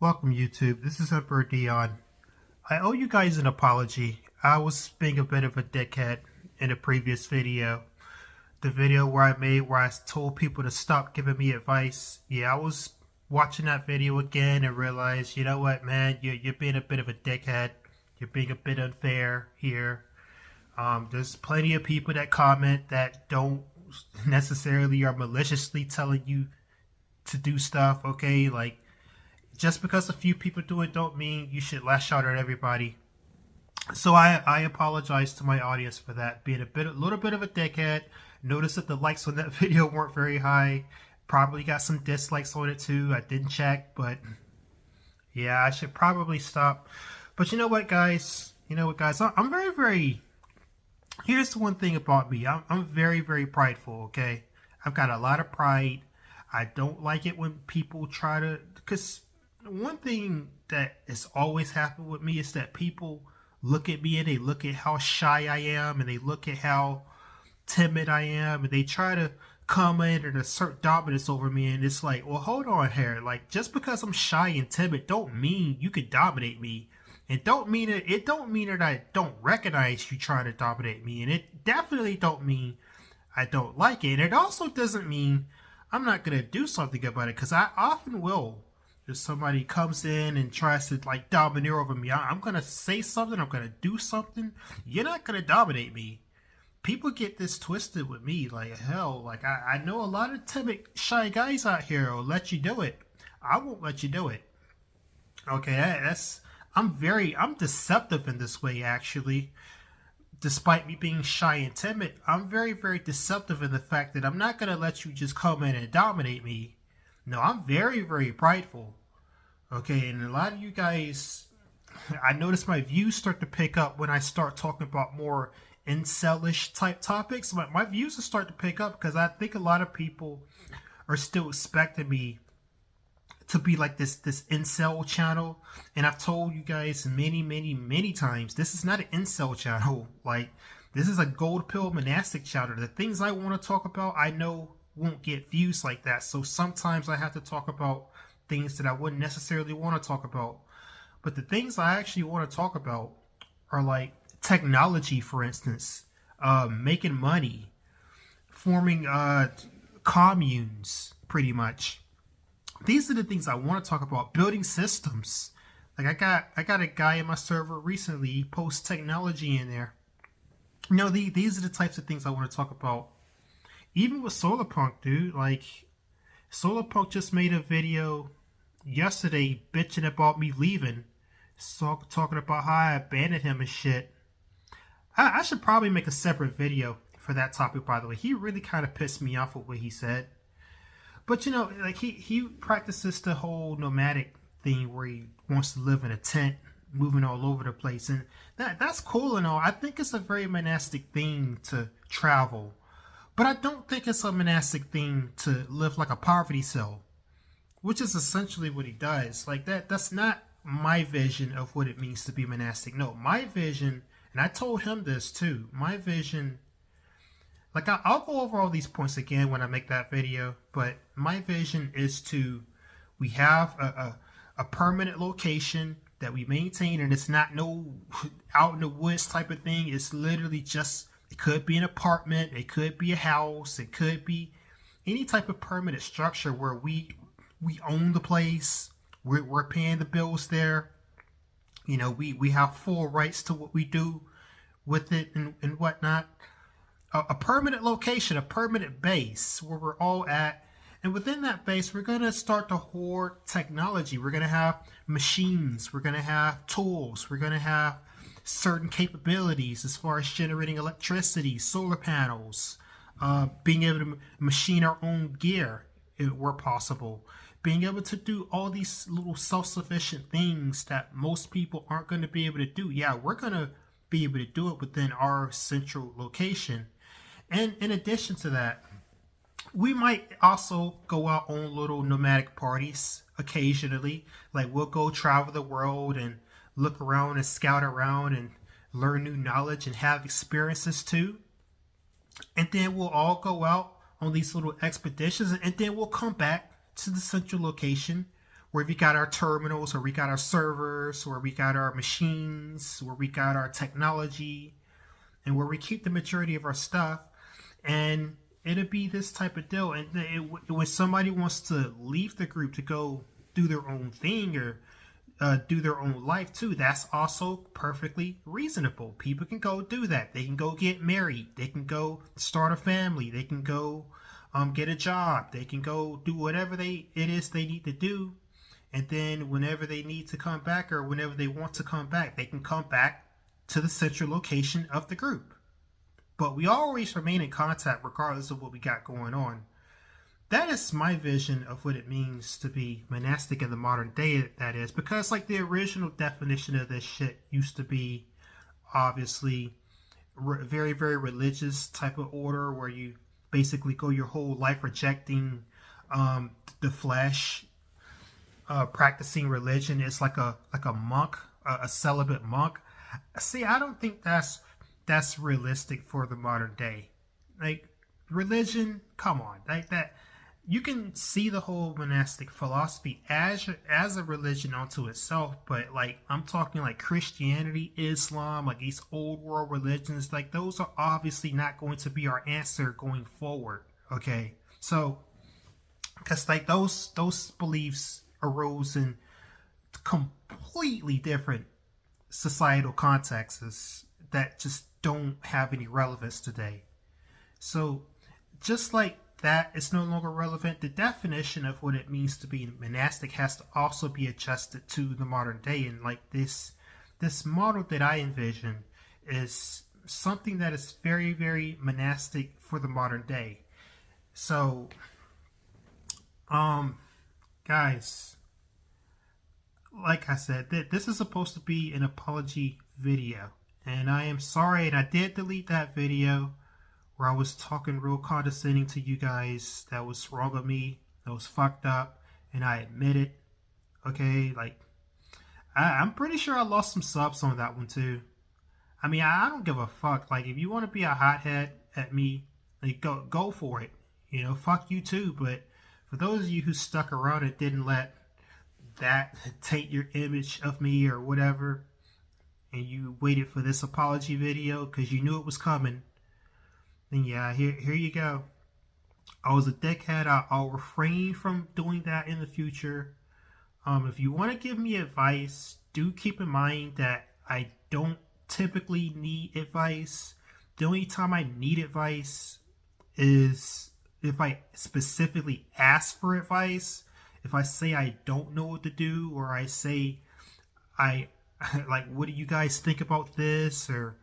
Welcome YouTube, this is Emperor Dion. I owe you guys an apology. I was being a bit of a dickhead in a previous video. The video where I told people to stop giving me advice. Yeah, I was watching that video again and realized, you know what man, you're being a bit of a dickhead. You're being a bit unfair here. There's plenty of people that comment that don't necessarily are maliciously telling you to do stuff, okay? Like, just because a few people do it don't mean you should lash out at everybody. So I apologize to my audience for that, being a little bit of a dickhead. Notice that the likes on that video weren't very high. Probably got some dislikes on it too. I didn't check, but yeah, I should probably stop. But you know what, guys? I'm very. Here's the one thing about me. I'm very prideful. Okay, I've got a lot of pride. I don't like it when people try to, because one thing that has always happened with me is that people look at me and they look at how shy I am and they look at how timid I am and they try to comment and assert dominance over me, and it's like, well, hold on here. Like, just because I'm shy and timid don't mean you can dominate me. It don't mean that I don't recognize you trying to dominate me, and it definitely don't mean I don't like it. And it also doesn't mean I'm not gonna do something about it, because I often will. If somebody comes in and tries to like domineer over me, I'm gonna say something, I'm gonna do something. You're not gonna dominate me. People get this twisted with me. Like, hell, like I know a lot of timid, shy guys out here will let you do it. I won't let you do it. Okay, I'm deceptive in this way, actually. Despite me being shy and timid, I'm very deceptive in the fact that I'm not gonna let you just come in and dominate me. No, I'm very prideful. Okay, and a lot of you guys, I notice my views start to pick up when I start talking about more incelish type topics. My views will start to pick up because I think a lot of people are still expecting me to be like this incel channel. And I've told you guys many times, this is not an incel channel. Like, this is a gold pill monastic channel. The things I want to talk about, I know won't get views like that. So sometimes I have to talk about things that I wouldn't necessarily want to talk about. But the things I actually want to talk about are like technology, for instance, making money, forming communes, pretty much. These are the things I want to talk about. Building systems. Like, I got a guy in my server recently. He posts technology in there. You know, these are the types of things I want to talk about. Even with Solarpunk, dude. Like, Solarpunk just made a video yesterday bitching about me leaving. Talking about how I abandoned him and shit. I should probably make a separate video for that topic, by the way. He really kind of pissed me off with what he said. But, you know, like, he practices the whole nomadic thing where he wants to live in a tent, moving all over the place. And that's cool and all. I think it's a very monastic thing to travel. But I don't think it's a monastic thing to live like a poverty cell, which is essentially what he does. Like, that's not my vision of what it means to be monastic. No, my vision, and I told him this too, my vision, like, I'll go over all these points again when I make that video, but my vision is we have a permanent location that we maintain, and it's not no out in the woods type of thing. It's literally just, it could be an apartment, it could be a house, it could be any type of permanent structure where we own the place, we're paying the bills there. You know, we have full rights to what we do with it and whatnot. A permanent location, a permanent base where we're all at. And within that base, we're going to start to hoard technology. We're going to have machines. We're going to have tools. We're going to have certain capabilities as far as generating electricity, solar panels, being able to machine our own gear where possible, being able to do all these little self-sufficient things that most people aren't going to be able to do. Yeah, we're going to be able to do it within our central location. And in addition to that, we might also go out on little nomadic parties occasionally. Like, we'll go travel the world and look around and scout around and learn new knowledge and have experiences too. And then we'll all go out on these little expeditions, and then we'll come back to the central location where we got our terminals, where we got our servers, where we got our machines, where we got our technology, and where we keep the majority of our stuff. And it'll be this type of deal. And when somebody wants to leave the group to go do their own thing or do their own life too, that's also perfectly reasonable. People can go do that. They can go get married. They can go start a family. They can go get a job. They can go do whatever it is they need to do. And then whenever they need to come back or whenever they want to come back, they can come back to the central location of the group. But we always remain in contact regardless of what we got going on. That is my vision of what it means to be monastic in the modern day, that is. Because like the original definition of this shit used to be obviously very, very religious type of order where you basically go your whole life rejecting the flesh, practicing religion. It's like a monk, a celibate monk. See, I don't think that's realistic for the modern day. Like religion, come on, like that. You can see the whole monastic philosophy as a religion unto itself, but like I'm talking like Christianity, Islam, like these old world religions, like those are obviously not going to be our answer going forward. Okay, so because like those beliefs arose in completely different societal contexts that just don't have any relevance today. So just like that is no longer relevant, the definition of what it means to be monastic has to also be adjusted to the modern day. And like this model that I envision is something that is very, very monastic for the modern day. So guys, like I said, this is supposed to be an apology video, and I am sorry, and I did delete that video where I was talking real condescending to you guys. That was wrong of me. That was fucked up, and I admit it. Okay, like I'm pretty sure I lost some subs on that one too. I mean, I don't give a fuck. Like, if you want to be a hothead at me, like go for it. You know, fuck you too. But for those of you who stuck around and didn't let that taint your image of me or whatever, and you waited for this apology video because you knew it was coming, then yeah, here you go. I was a dickhead. I'll refrain from doing that in the future. If you want to give me advice, do keep in mind that I don't typically need advice. The only time I need advice is if I specifically ask for advice. If I say I don't know what to do, or I say like, what do you guys think about this? Or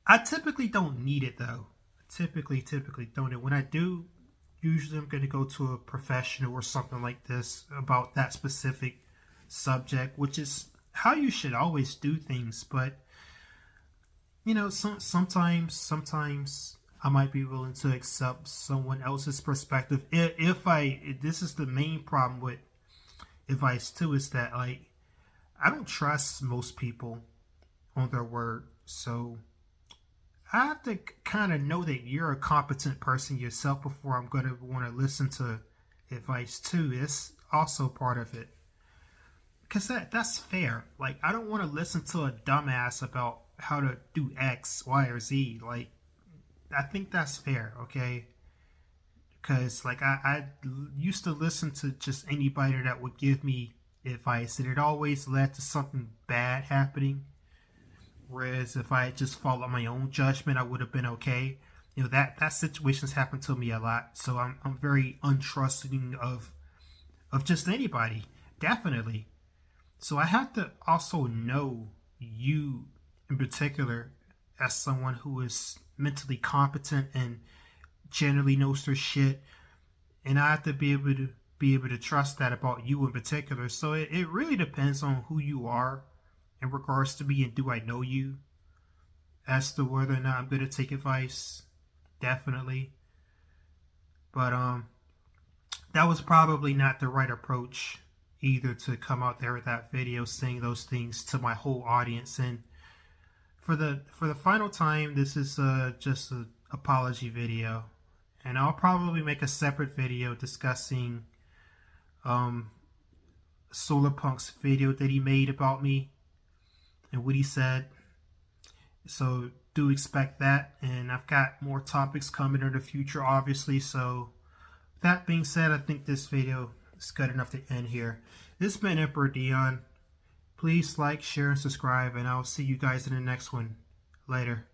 I typically don't need it though. Typically don't. And when I do, usually I'm going to go to a professional or something like this about that specific subject, which is how you should always do things. But you know, sometimes I might be willing to accept someone else's perspective. This is the main problem with advice too, is that like I don't trust most people on their word. So I have to kind of know that you're a competent person yourself before I'm going to want to listen to advice too. It's also part of it. Because that's fair. Like, I don't want to listen to a dumbass about how to do X, Y, or Z. Like, I think that's fair, okay? Because, like, I used to listen to just anybody that would give me advice, and it always led to something bad happening. Whereas if I had just followed my own judgment, I would have been okay. You know, that situation's happened to me a lot. So I'm very untrusting of just anybody. Definitely. So I have to also know you in particular as someone who is mentally competent and generally knows their shit. And I have to be able to trust that about you in particular. So it really depends on who you are in regards to me, and do I know you, as to whether or not I'm going to take advice. Definitely. But that was probably not the right approach either, to come out there with that video saying those things to my whole audience. And for the final time, this is just an apology video, and I'll probably make a separate video discussing Solarpunk's video that he made about me and what he said. So do expect that, and I've got more topics coming in the future, obviously. So that being said, I think this video is good enough to end here. This has been Emperor Dion. Please like, share, and subscribe, and I'll see you guys in the next one. Later.